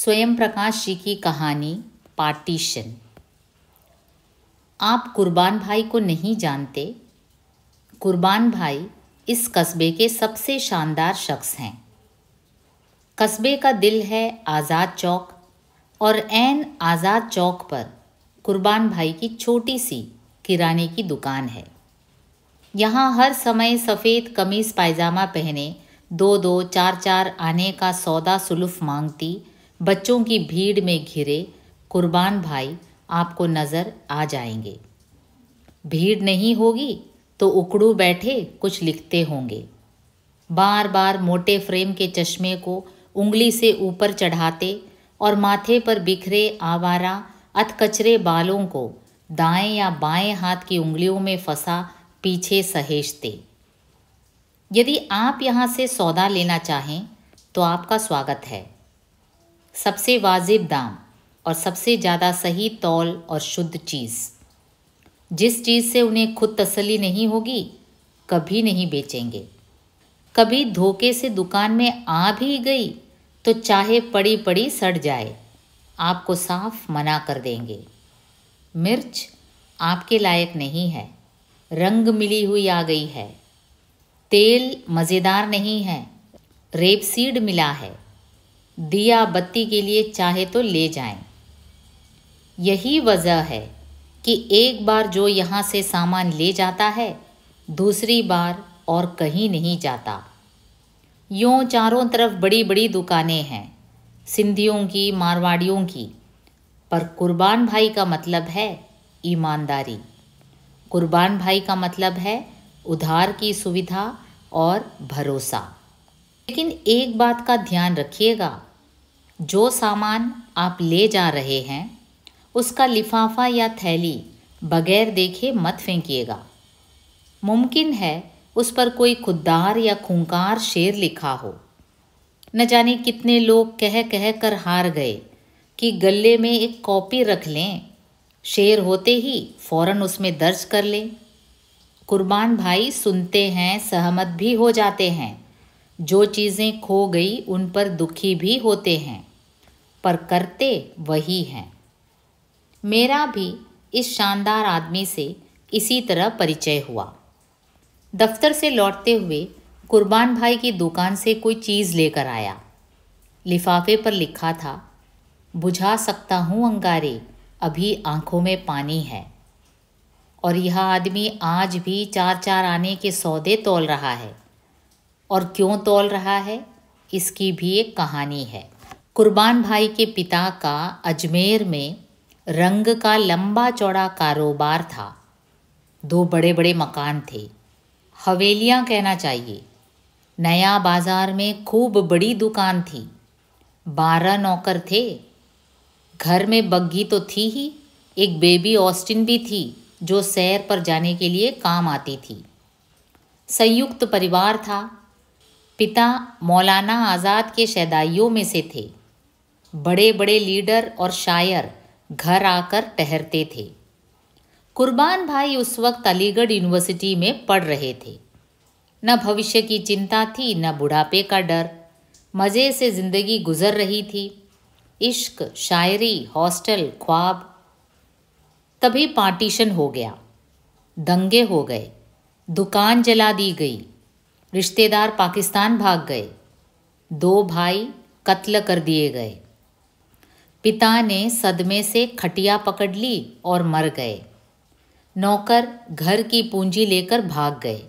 स्वयं प्रकाश जी की कहानी पार्टीशन। आप कुर्बान भाई को नहीं जानते। कुर्बान भाई इस कस्बे के सबसे शानदार शख्स हैं। कस्बे का दिल है आज़ाद चौक और ऐन आज़ाद चौक पर कुर्बान भाई की छोटी सी किराने की दुकान है। यहाँ हर समय सफ़ेद कमीज़ पायजामा पहने दो दो चार चार आने का सौदा सुलुफ मांगती बच्चों की भीड़ में घिरे कुर्बान भाई आपको नज़र आ जाएंगे। भीड़ नहीं होगी तो उकड़ू बैठे कुछ लिखते होंगे। बार बार मोटे फ्रेम के चश्मे को उंगली से ऊपर चढ़ाते और माथे पर बिखरे आवारा अधकचरे बालों को दाएं या बाएं हाथ की उंगलियों में फंसा पीछे सहेजते। यदि आप यहाँ से सौदा लेना चाहें तो आपका स्वागत है। सबसे वाजिब दाम और सबसे ज़्यादा सही तौल और शुद्ध चीज़। जिस चीज़ से उन्हें खुद तसल्ली नहीं होगी कभी नहीं बेचेंगे। कभी धोखे से दुकान में आ भी गई तो चाहे पड़ी पड़ी सड़ जाए आपको साफ मना कर देंगे। मिर्च आपके लायक नहीं है, रंग मिली हुई आ गई है। तेल मज़ेदार नहीं है, रेपसीड मिला है। दिया बत्ती के लिए चाहे तो ले जाएं। यही वजह है कि एक बार जो यहाँ से सामान ले जाता है दूसरी बार और कहीं नहीं जाता। यूँ चारों तरफ बड़ी बड़ी दुकानें हैं, सिंधियों की, मारवाड़ियों की, पर कुर्बान भाई का मतलब है ईमानदारी। कुर्बान भाई का मतलब है उधार की सुविधा और भरोसा। लेकिन एक बात का ध्यान रखिएगा, जो सामान आप ले जा रहे हैं उसका लिफाफा या थैली बगैर देखे मत फेंकिएगा। मुमकिन है उस पर कोई खुद्दार या खूंखार शेर लिखा हो। न जाने कितने लोग कह कह कर हार गए कि गले में एक कॉपी रख लें, शेर होते ही फौरन उसमें दर्ज कर लें। कुर्बान भाई सुनते हैं, सहमत भी हो जाते हैं। जो चीज़ें खो गई उन पर दुखी भी होते हैं, पर करते वही हैं। मेरा भी इस शानदार आदमी से इसी तरह परिचय हुआ। दफ्तर से लौटते हुए कुर्बान भाई की दुकान से कोई चीज़ लेकर आया। लिफाफे पर लिखा था, बुझा सकता हूँ अंगारे, अभी आंखों में पानी है। और यह आदमी आज भी चार चार आने के सौदे तौल रहा है। और क्यों तौल रहा है इसकी भी एक कहानी है। कुर्बान भाई के पिता का अजमेर में रंग का लंबा चौड़ा कारोबार था। दो बड़े बड़े मकान थे, हवेलियां कहना चाहिए। नया बाजार में खूब बड़ी दुकान थी। 12 नौकर थे। घर में बग्गी तो थी ही, एक बेबी ऑस्टिन भी थी जो सैर पर जाने के लिए काम आती थी। संयुक्त परिवार था। पिता मौलाना आज़ाद के शैदाइयों में से थे। बड़े बड़े लीडर और शायर घर आकर ठहरते थे। कुर्बान भाई उस वक्त अलीगढ़ यूनिवर्सिटी में पढ़ रहे थे। न भविष्य की चिंता थी, न बुढ़ापे का डर। मज़े से ज़िंदगी गुजर रही थी। इश्क, शायरी, हॉस्टल, ख्वाब। तभी पार्टीशन हो गया। दंगे हो गए, दुकान जला दी गई, रिश्तेदार पाकिस्तान भाग गए, 2 भाई कत्ल कर दिए गए। पिता ने सदमे से खटिया पकड़ ली और मर गए। नौकर घर की पूंजी लेकर भाग गए।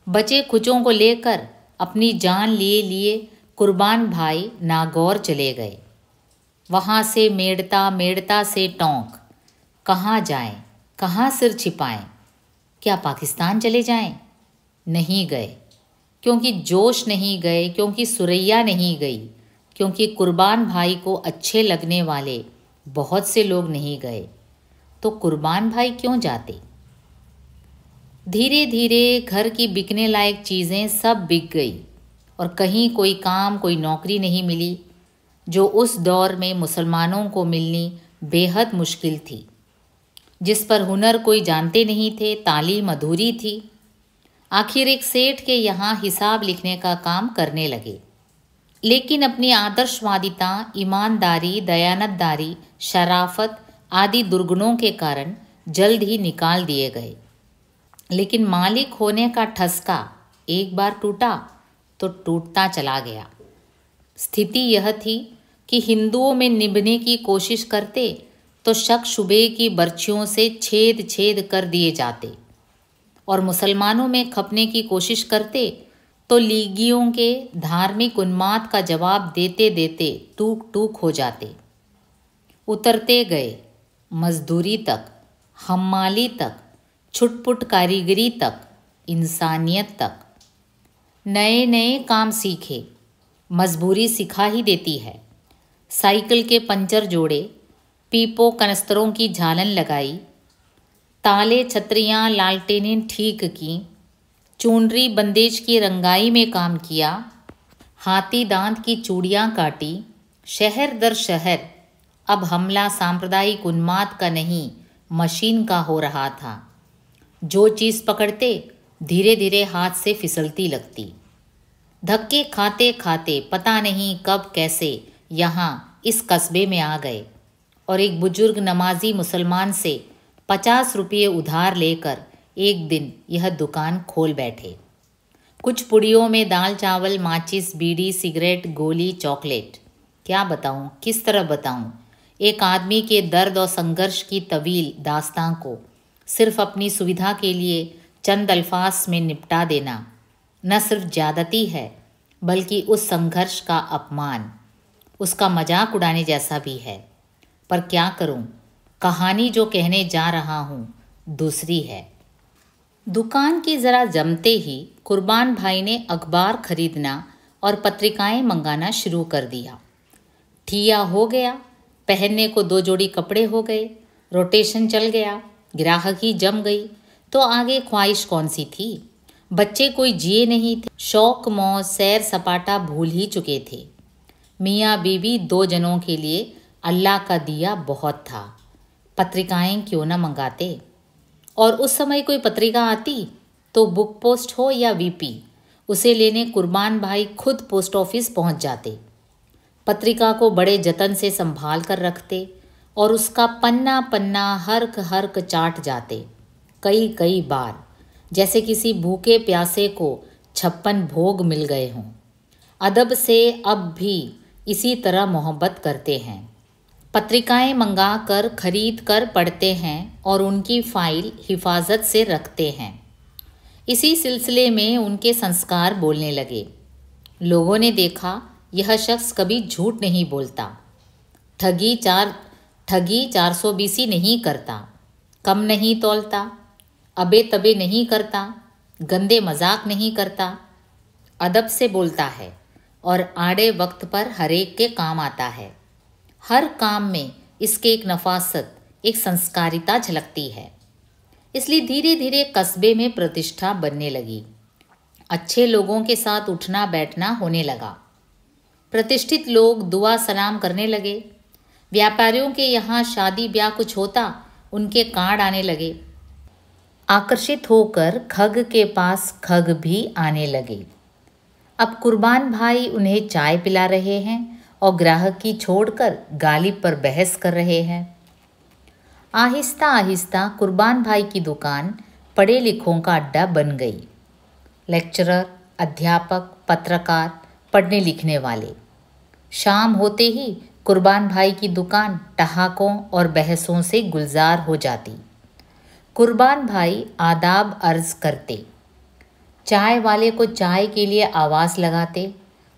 बचे खुचों को लेकर अपनी जान लिए लिए कुर्बान भाई नागौर चले गए। वहाँ से मेड़ता मेड़ता से टोंक। कहाँ जाएं, कहाँ सिर छिपाएं? क्या पाकिस्तान चले जाएं? नहीं गए, क्योंकि जोश नहीं गए, क्योंकि सुरैया नहीं गई, क्योंकि कुर्बान भाई को अच्छे लगने वाले बहुत से लोग नहीं गए। तो कुर्बान भाई क्यों जाते? धीरे धीरे घर की बिकने लायक चीज़ें सब बिक गई और कहीं कोई काम, कोई नौकरी नहीं मिली, जो उस दौर में मुसलमानों को मिलनी बेहद मुश्किल थी। जिस पर हुनर कोई जानते नहीं थे, तालीम अधूरी थी। आखिर एक सेठ के यहाँ हिसाब लिखने का काम करने लगे। लेकिन अपनी आदर्शवादिता, ईमानदारी, दयानतदारी, शराफत आदि दुर्गुणों के कारण जल्द ही निकाल दिए गए। लेकिन मालिक होने का ठसका एक बार टूटा तो टूटता चला गया। स्थिति यह थी कि हिंदुओं में निभने की कोशिश करते तो शक शुबे की बर्छियों से छेद छेद कर दिए जाते, और मुसलमानों में खपने की कोशिश करते तो लीगियों के धार्मिक उन्माद का जवाब देते देते टूक टूक हो जाते। उतरते गए मजदूरी तक, हम्माली तक, छुटपुट कारीगरी तक, इंसानियत तक। नए नए काम सीखे, मजबूरी सिखा ही देती है। साइकिल के पंचर जोड़े, पीपो कनस्तरों की झालन लगाई, ताले छतरियाँ लालटेनें ठीक की, चूनरी बंदेज की रंगाई में काम किया, हाथी दांत की चूड़ियाँ काटी। शहर दर शहर अब हमला सांप्रदायिक उन्माद का नहीं, मशीन का हो रहा था। जो चीज़ पकड़ते धीरे धीरे हाथ से फिसलती लगती। धक्के खाते खाते पता नहीं कब कैसे यहाँ इस कस्बे में आ गए और एक बुजुर्ग नमाजी मुसलमान से 50 रुपये उधार लेकर एक दिन यह दुकान खोल बैठे। कुछ पुड़ियों में दाल चावल, माचिस, बीड़ी, सिगरेट, गोली, चॉकलेट। क्या बताऊँ, किस तरह बताऊँ? एक आदमी के दर्द और संघर्ष की तवील दास्तां को सिर्फ अपनी सुविधा के लिए चंद अल्फाज में निपटा देना न सिर्फ ज्यादती है, बल्कि उस संघर्ष का अपमान, उसका मजाक उड़ाने जैसा भी है। पर क्या करूं, कहानी जो कहने जा रहा हूं दूसरी है। दुकान की ज़रा जमते ही कुर्बान भाई ने अखबार खरीदना और पत्रिकाएं मंगाना शुरू कर दिया। ठिया हो गया, पहनने को 2 जोड़ी कपड़े हो गए, रोटेशन चल गया, ग्राहकी जम गई, तो आगे ख्वाहिश कौन सी थी। बच्चे कोई जिए नहीं थे, शौक मौज सैर सपाटा भूल ही चुके थे। मियाँ बीवी 2 जनों के लिए अल्लाह का दिया बहुत था। पत्रिकाएं क्यों न मंगाते। और उस समय कोई पत्रिका आती तो बुक पोस्ट हो या वीपी, उसे लेने कुर्बान भाई खुद पोस्ट ऑफिस पहुंच जाते। पत्रिका को बड़े जतन से संभाल कर रखते और उसका पन्ना पन्ना हर्क हर्क चाट जाते, कई कई बार, जैसे किसी भूखे प्यासे को 56 भोग मिल गए हों। अदब से अब भी इसी तरह मोहब्बत करते हैं। पत्रिकाएं मंगा कर खरीद कर पढ़ते हैं और उनकी फाइल हिफाजत से रखते हैं। इसी सिलसिले में उनके संस्कार बोलने लगे। लोगों ने देखा यह शख्स कभी झूठ नहीं बोलता, ठगी 420 नहीं करता, कम नहीं तौलता, अबे तबे नहीं करता, गंदे मजाक नहीं करता, अदब से बोलता है और आड़े वक्त पर हरेक के काम आता है। हर काम में इसके एक नफासत, एक संस्कारिता झलकती है। इसलिए धीरे धीरे कस्बे में प्रतिष्ठा बनने लगी। अच्छे लोगों के साथ उठना बैठना होने लगा। प्रतिष्ठित लोग दुआ सलाम करने लगे। व्यापारियों के यहाँ शादी ब्याह कुछ होता, उनके कार्ड आने लगे। आकर्षित होकर खग के पास खग भी आने लगे। अब कुर्बान भाई उन्हें चाय पिला रहे हैं और ग्राहकी छोड़कर गालिब पर बहस कर रहे हैं। आहिस्ता आहिस्ता कुर्बान भाई की दुकान पढ़े लिखों का अड्डा बन गई। लेक्चरर, अध्यापक, पत्रकार, पढ़ने लिखने वाले। शाम होते ही कुर्बान भाई की दुकान ठहाकों और बहसों से गुलजार हो जाती। कुर्बान भाई आदाब अर्ज करते, चाय वाले को चाय के लिए आवाज़ लगाते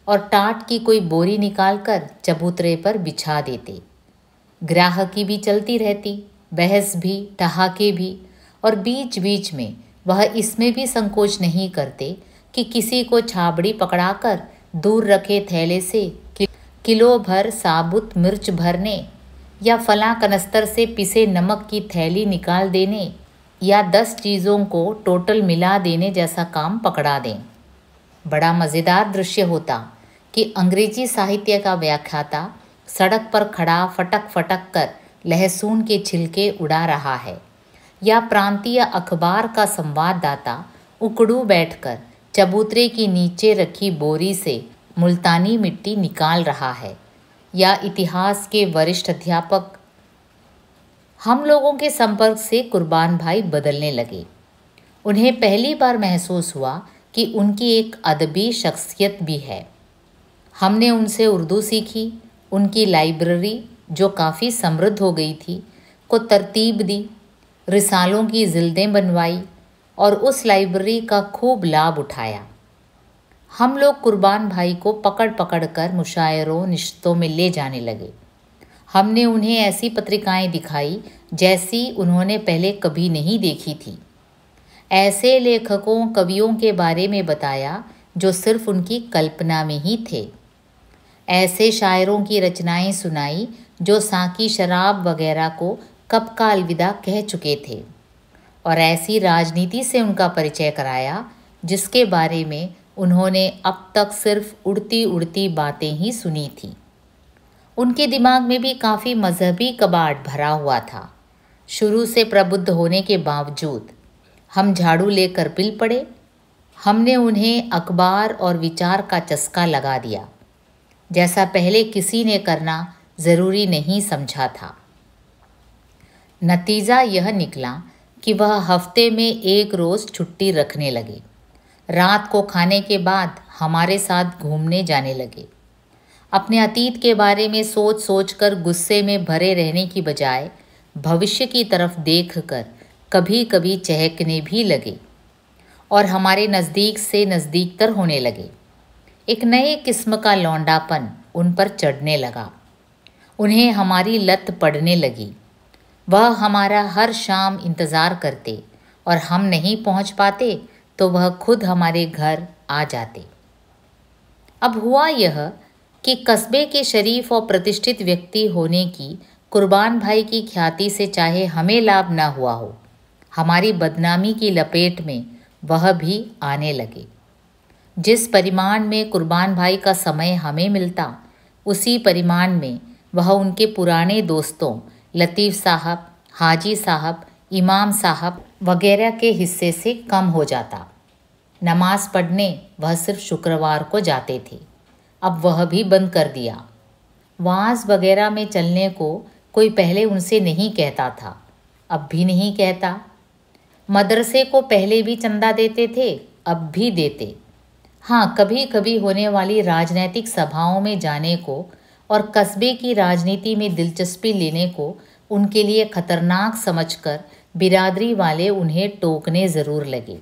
और टाट की कोई बोरी निकालकर चबूतरे पर बिछा देते। ग्राहकी भी चलती रहती, बहस भी, ठहाके भी, और बीच बीच में वह इसमें भी संकोच नहीं करते कि किसी को छाबड़ी पकड़ाकर दूर रखे थैले से किलो भर साबुत मिर्च भरने या फलां कनस्तर से पिसे नमक की थैली निकाल देने या 10 चीज़ों को टोटल मिला देने जैसा काम पकड़ा दें। बड़ा मज़ेदार दृश्य होता कि अंग्रेजी साहित्य का व्याख्याता सड़क पर खड़ा फटक फटक कर लहसुन के छिलके उड़ा रहा है, या प्रांतीय अखबार का संवाददाता उकड़ू बैठकर चबूतरे की नीचे रखी बोरी से मुल्तानी मिट्टी निकाल रहा है या इतिहास के वरिष्ठ अध्यापक। हम लोगों के संपर्क से कुर्बान भाई बदलने लगे। उन्हें पहली बार महसूस हुआ कि उनकी एक अदबी शख्सियत भी है। हमने उनसे उर्दू सीखी, उनकी लाइब्रेरी जो काफ़ी समृद्ध हो गई थी को तरतीब दी, रिसालों की जिल्दें बनवाई और उस लाइब्रेरी का खूब लाभ उठाया। हम लोग कुर्बान भाई को पकड़ पकड़ कर मुशायरों निश्तों में ले जाने लगे। हमने उन्हें ऐसी पत्रिकाएं दिखाई जैसी उन्होंने पहले कभी नहीं देखी थी। ऐसे लेखकों कवियों के बारे में बताया जो सिर्फ उनकी कल्पना में ही थे। ऐसे शायरों की रचनाएं सुनाई जो साकी शराब वगैरह को कब का अलविदा कह चुके थे। और ऐसी राजनीति से उनका परिचय कराया जिसके बारे में उन्होंने अब तक सिर्फ उड़ती उड़ती बातें ही सुनी थी। उनके दिमाग में भी काफ़ी मजहबी कबाड़ भरा हुआ था। शुरू से प्रबुद्ध होने के बावजूद हम झाड़ू लेकर पिल पड़े। हमने उन्हें अखबार और विचार का चस्का लगा दिया, जैसा पहले किसी ने करना ज़रूरी नहीं समझा था। नतीजा यह निकला कि वह हफ्ते में एक रोज़ छुट्टी रखने लगे। रात को खाने के बाद हमारे साथ घूमने जाने लगे। अपने अतीत के बारे में सोच सोच कर गुस्से में भरे रहने की बजाय भविष्य की तरफ देखकर कभी कभी चहकने भी लगे और हमारे नज़दीक से नज़दीकतर होने लगे। एक नए किस्म का लौंडापन उन पर चढ़ने लगा। उन्हें हमारी लत पड़ने लगी। वह हमारा हर शाम इंतज़ार करते और हम नहीं पहुंच पाते तो वह खुद हमारे घर आ जाते। अब हुआ यह कि कस्बे के शरीफ और प्रतिष्ठित व्यक्ति होने की कुर्बान भाई की ख्याति से चाहे हमें लाभ ना हुआ हो, हमारी बदनामी की लपेट में वह भी आने लगे। जिस परिमाण में कुर्बान भाई का समय हमें मिलता, उसी परिमाण में वह उनके पुराने दोस्तों लतीफ़ साहब, हाजी साहब, इमाम साहब वगैरह के हिस्से से कम हो जाता। नमाज पढ़ने वह सिर्फ शुक्रवार को जाते थे, अब वह भी बंद कर दिया। वाज वगैरह में चलने को कोई पहले उनसे नहीं कहता था, अब भी नहीं कहता। मदरसे को पहले भी चंदा देते थे, अब भी देते। हाँ, कभी कभी होने वाली राजनैतिक सभाओं में जाने को और कस्बे की राजनीति में दिलचस्पी लेने को उनके लिए खतरनाक समझकर बिरादरी वाले उन्हें टोकने ज़रूर लगे।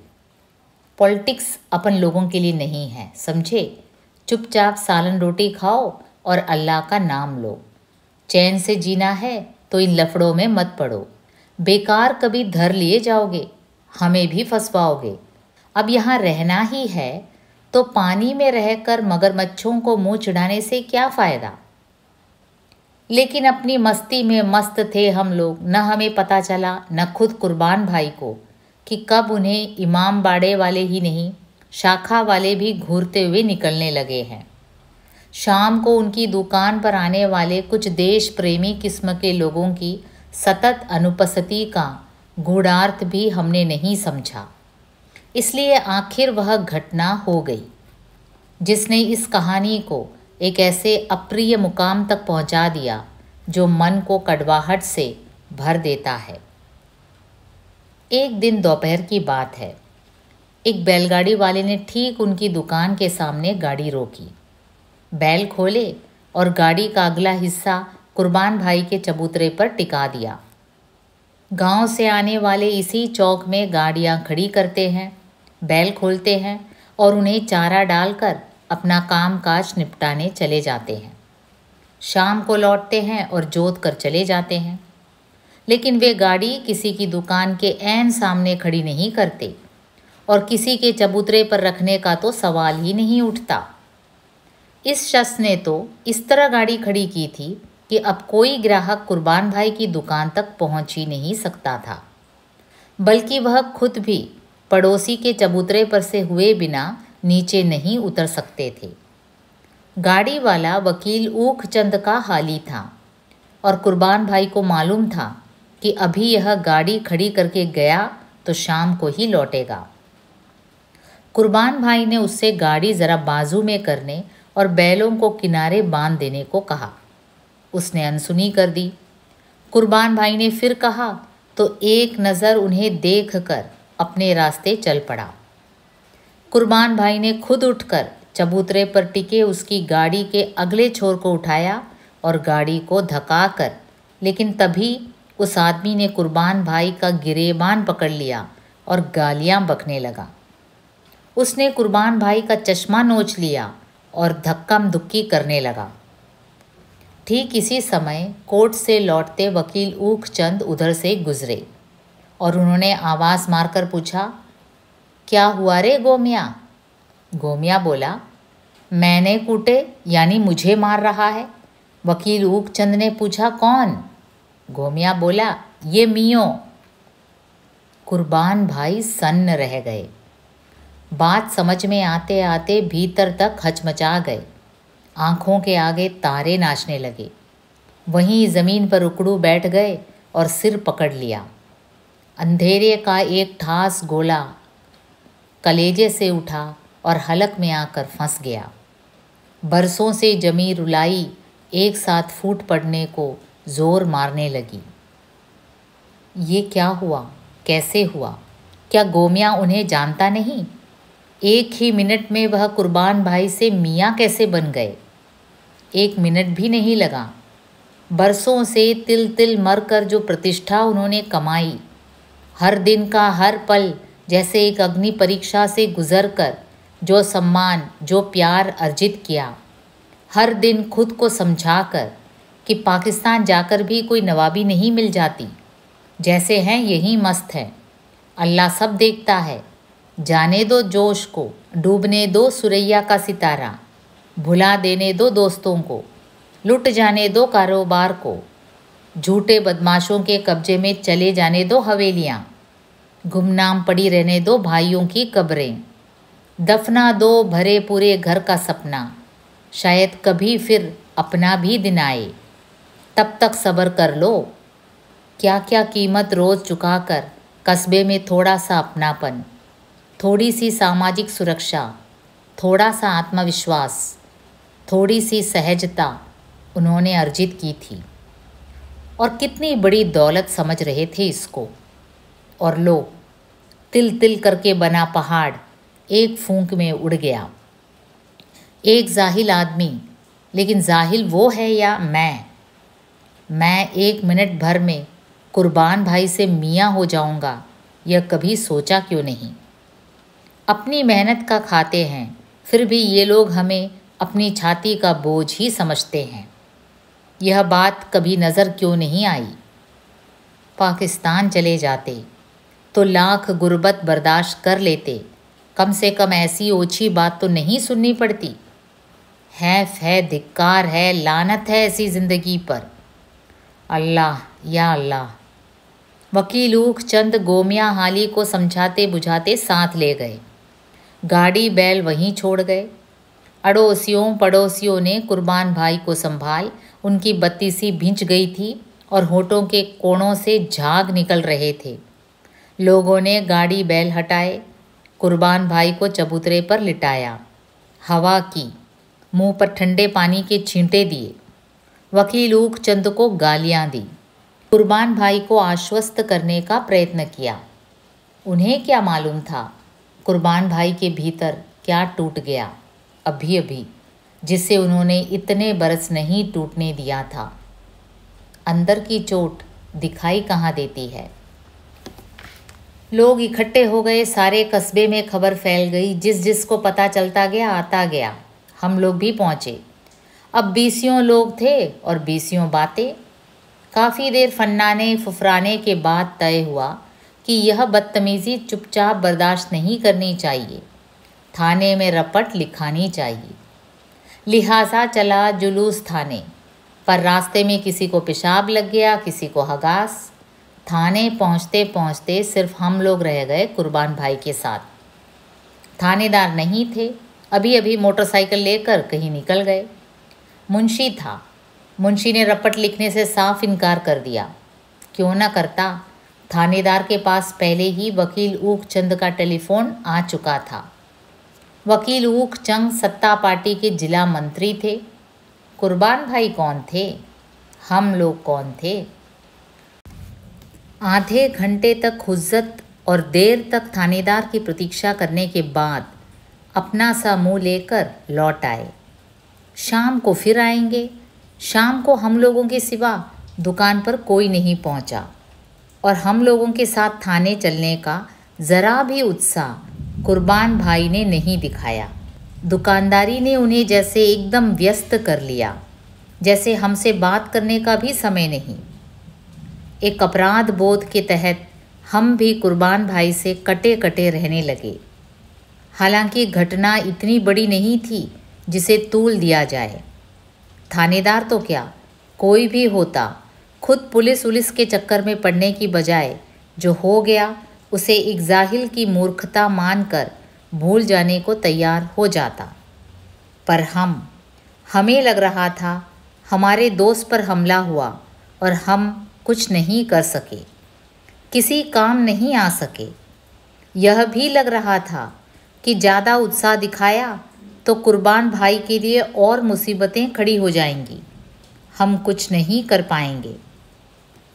पॉलिटिक्स अपन लोगों के लिए नहीं है, समझे। चुपचाप सालन रोटी खाओ और अल्लाह का नाम लो। चैन से जीना है तो इन लफड़ों में मत पड़ो। बेकार कभी धर लिए जाओगे, हमें भी फंसवाओगे। अब यहाँ रहना ही है तो पानी में रहकर मगरमच्छों को मुंह चिढ़ाने से क्या फ़ायदा। लेकिन अपनी मस्ती में मस्त थे हम लोग। न हमें पता चला, न खुद कुर्बान भाई को, कि कब उन्हें इमाम बाड़े वाले ही नहीं, शाखा वाले भी घूरते हुए निकलने लगे हैं। शाम को उनकी दुकान पर आने वाले कुछ देश प्रेमी किस्म के लोगों की सतत अनुपस्थिति का गूढ़ार्थ भी हमने नहीं समझा। इसलिए आखिर वह घटना हो गई जिसने इस कहानी को एक ऐसे अप्रिय मुकाम तक पहुंचा दिया जो मन को कड़वाहट से भर देता है। एक दिन दोपहर की बात है। एक बैलगाड़ी वाले ने ठीक उनकी दुकान के सामने गाड़ी रोकी। बैल खोले और गाड़ी का अगला हिस्सा कुर्बान भाई के चबूतरे पर टिका दिया। गांव से आने वाले इसी चौक में गाड़ियां खड़ी करते हैं, बैल खोलते हैं और उन्हें चारा डालकर अपना काम काज निपटाने चले जाते हैं। शाम को लौटते हैं और जोत कर चले जाते हैं। लेकिन वे गाड़ी किसी की दुकान के ऐन सामने खड़ी नहीं करते और किसी के चबूतरे पर रखने का तो सवाल ही नहीं उठता। इस शख्स ने तो इस तरह गाड़ी खड़ी की थी कि अब कोई ग्राहक कुर्बान भाई की दुकान तक पहुंच ही नहीं सकता था, बल्कि वह खुद भी पड़ोसी के चबूतरे पर से हुए बिना नीचे नहीं उतर सकते थे। गाड़ी वाला वकील ऊख चंद का हाली था और कुर्बान भाई को मालूम था कि अभी यह गाड़ी खड़ी करके गया तो शाम को ही लौटेगा। कुर्बान भाई ने उससे गाड़ी ज़रा बाजू में करने और बैलों को किनारे बांध देने को कहा। उसने अनसुनी कर दी। कुर्बान भाई ने फिर कहा तो एक नज़र उन्हें देखकर अपने रास्ते चल पड़ा। कुर्बान भाई ने खुद उठकर चबूतरे पर टिके उसकी गाड़ी के अगले छोर को उठाया और गाड़ी को धक्काकर, लेकिन तभी उस आदमी ने कुर्बान भाई का गिरेबान पकड़ लिया और गालियां बकने लगा। उसने कुर्बान भाई का चश्मा नोच लिया और धक्कम धुक्की करने लगा। ठीक इसी समय कोर्ट से लौटते वकील ऊख चंद उधर से गुजरे और उन्होंने आवाज़ मारकर पूछा, क्या हुआ रे गोमिया? गोमिया बोला, मैंने कूटे यानी मुझे मार रहा है। वकील ऊख चंद ने पूछा, कौन? गोमिया बोला, ये मियों। कुर्बान भाई सन्न रह गए। बात समझ में आते आते भीतर तक हचमचा गए। आँखों के आगे तारे नाचने लगे। वहीं ज़मीन पर उकड़ू बैठ गए और सिर पकड़ लिया। अंधेरे का एक ठास गोला कलेजे से उठा और हलक में आकर फंस गया। बरसों से जमी रुलाई एक साथ फूट पड़ने को जोर मारने लगी। ये क्या हुआ? कैसे हुआ? क्या गोमिया उन्हें जानता नहीं? एक ही मिनट में वह कुर्बान भाई से मियाँ कैसे बन गए? 1 मिनट भी नहीं लगा। बरसों से तिल तिल मर कर जो प्रतिष्ठा उन्होंने कमाई, हर दिन का हर पल जैसे एक अग्नि परीक्षा से गुजर कर जो सम्मान, जो प्यार अर्जित किया, हर दिन खुद को समझाकर कि पाकिस्तान जाकर भी कोई नवाबी नहीं मिल जाती, जैसे हैं यही मस्त है, अल्लाह सब देखता है, जाने दो जोश को, डूबने दो सुरैया का सितारा, भुला देने दो दोस्तों को, लुट जाने दो कारोबार को, झूठे बदमाशों के कब्जे में चले जाने दो हवेलियाँ, गुमनाम पड़ी रहने दो भाइयों की कब्रें, दफना दो भरे पूरे घर का सपना, शायद कभी फिर अपना भी दिन आए, तब तक सब्र कर लो। क्या क्या कीमत रोज़ चुकाकर कस्बे में थोड़ा सा अपनापन, थोड़ी सी सामाजिक सुरक्षा, थोड़ा सा आत्मविश्वास, थोड़ी सी सहजता उन्होंने अर्जित की थी। और कितनी बड़ी दौलत समझ रहे थे इसको। और लो, तिल तिल करके बना पहाड़ एक फूंक में उड़ गया। एक जाहिल आदमी, लेकिन जाहिल वो है या मैं 1 मिनट भर में कुर्बान भाई से मियाँ हो जाऊंगा, यह कभी सोचा क्यों नहीं। अपनी मेहनत का खाते हैं, फिर भी ये लोग हमें अपनी छाती का बोझ ही समझते हैं। यह बात कभी नज़र क्यों नहीं आई। पाकिस्तान चले जाते तो लाख गुर्बत बर्दाश्त कर लेते, कम से कम ऐसी ओछी बात तो नहीं सुननी पड़ती। हैफ है, धिक्कार है, लानत है ऐसी ज़िंदगी पर। अल्लाह या अल्लाह। वकील ऊख चंद गोमिया हाली को समझाते बुझाते साथ ले गए। गाड़ी बैल वहीं छोड़ गए। अड़ोसियों पड़ोसियों ने कुर्बान भाई को संभाल, उनकी बत्ती सी भिंच गई थी और होठों के कोणों से झाग निकल रहे थे। लोगों ने गाड़ी बैल हटाए, कुर्बान भाई को चबूतरे पर लिटाया, हवा की, मुंह पर ठंडे पानी के छींटे दिए। वकील ऊख चंद को गालियां दी। कुर्बान भाई को आश्वस्त करने का प्रयत्न किया। उन्हें क्या मालूम था कुर्बान भाई के भीतर क्या टूट गया अभी अभी, जिसे उन्होंने इतने बरस नहीं टूटने दिया था। अंदर की चोट दिखाई कहाँ देती है। लोग इकट्ठे हो गए, सारे कस्बे में खबर फैल गई। जिस जिसको पता चलता गया आता गया। हम लोग भी पहुँचे। अब 20 लोग थे और 20 बातें। काफ़ी देर फन्नाने फुफराने के बाद तय हुआ कि यह बदतमीज़ी चुपचाप बर्दाश्त नहीं करनी चाहिए, थाने में रपट लिखानी चाहिए। लिहाजा चला जुलूस थाने पर। रास्ते में किसी को पेशाब लग गया, किसी को हगास। थाने पहुँचते पहुँचते सिर्फ हम लोग रह गए कुर्बान भाई के साथ। थानेदार नहीं थे, अभी अभी मोटरसाइकिल लेकर कहीं निकल गए। मुंशी था। मुंशी ने रपट लिखने से साफ इनकार कर दिया। क्यों न करता, थानेदार के पास पहले ही वकील ऊख चंद का टेलीफोन आ चुका था। वकील ऊख चंग सत्ता पार्टी के जिला मंत्री थे। कुर्बान भाई कौन थे? हम लोग कौन थे? आधे घंटे तक हुज्जत और देर तक थानेदार की प्रतीक्षा करने के बाद अपना सा मुँह लेकर लौट आए। शाम को फिर आएंगे। शाम को हम लोगों के सिवा दुकान पर कोई नहीं पहुंचा और हम लोगों के साथ थाने चलने का ज़रा भी उत्साह कुर्बान भाई ने नहीं दिखाया। दुकानदारी ने उन्हें जैसे एकदम व्यस्त कर लिया, जैसे हमसे बात करने का भी समय नहीं। एक अपराध बोध के तहत हम भी कुर्बान भाई से कटे कटे रहने लगे। हालांकि घटना इतनी बड़ी नहीं थी जिसे तूल दिया जाए। थानेदार तो क्या, कोई भी होता, खुद पुलिस उलिस के चक्कर में पड़ने की बजाय जो हो गया उसे एक जाहिल की मूर्खता मानकर भूल जाने को तैयार हो जाता। पर हमें लग रहा था हमारे दोस्त पर हमला हुआ और हम कुछ नहीं कर सके, किसी काम नहीं आ सके। यह भी लग रहा था कि ज़्यादा उत्साह दिखाया तो कुर्बान भाई के लिए और मुसीबतें खड़ी हो जाएंगी, हम कुछ नहीं कर पाएंगे।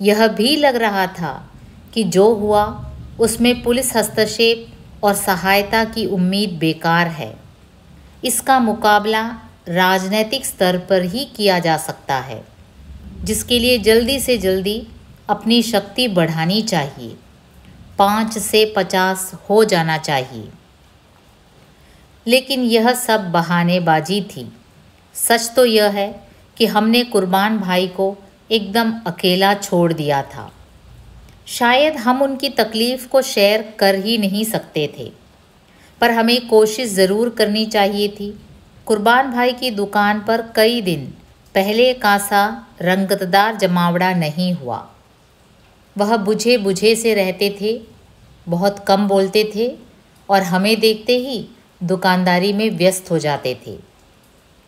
यह भी लग रहा था कि जो हुआ उसमें पुलिस हस्तक्षेप और सहायता की उम्मीद बेकार है। इसका मुकाबला राजनीतिक स्तर पर ही किया जा सकता है, जिसके लिए जल्दी से जल्दी अपनी शक्ति बढ़ानी चाहिए। 5 से 50 हो जाना चाहिए। लेकिन यह सब बहानेबाजी थी। सच तो यह है कि हमने कुर्बान भाई को एकदम अकेला छोड़ दिया था। शायद हम उनकी तकलीफ़ को शेयर कर ही नहीं सकते थे, पर हमें कोशिश ज़रूर करनी चाहिए थी। कुर्बान भाई की दुकान पर कई दिन पहले का सा रंगतदार जमावड़ा नहीं हुआ। वह बुझे बुझे से रहते थे, बहुत कम बोलते थे और हमें देखते ही दुकानदारी में व्यस्त हो जाते थे।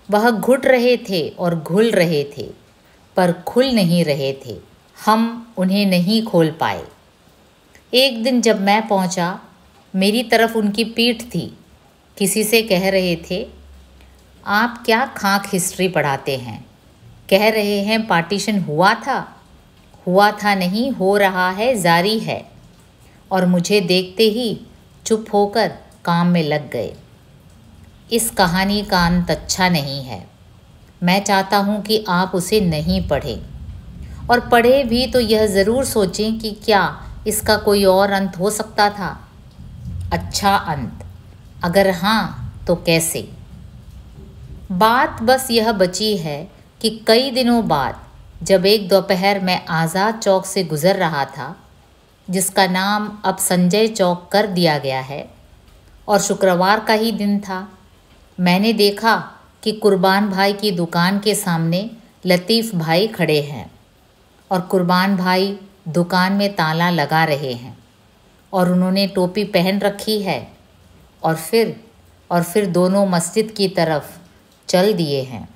वह घुट रहे थे और घुल रहे थे, पर खुल नहीं रहे थे। हम उन्हें नहीं खोल पाए। एक दिन जब मैं पहुंचा, मेरी तरफ उनकी पीठ थी। किसी से कह रहे थे, आप क्या खाक हिस्ट्री पढ़ाते हैं? कह रहे हैं पार्टीशन हुआ था। हुआ था नहीं, हो रहा है, जारी है। और मुझे देखते ही चुप होकर काम में लग गए। इस कहानी का अंत अच्छा नहीं है। मैं चाहता हूँ कि आप उसे नहीं पढ़ें, और पढ़े भी तो यह ज़रूर सोचें कि क्या इसका कोई और अंत हो सकता था, अच्छा अंत। अगर हाँ तो कैसे? बात बस यह बची है कि कई दिनों बाद जब एक दोपहर मैं आज़ाद चौक से गुज़र रहा था, जिसका नाम अब संजय चौक कर दिया गया है, और शुक्रवार का ही दिन था, मैंने देखा कि कुर्बान भाई की दुकान के सामने लतीफ़ भाई खड़े हैं और कुर्बान भाई दुकान में ताला लगा रहे हैं और उन्होंने टोपी पहन रखी है और फिर दोनों मस्जिद की तरफ चल दिए हैं।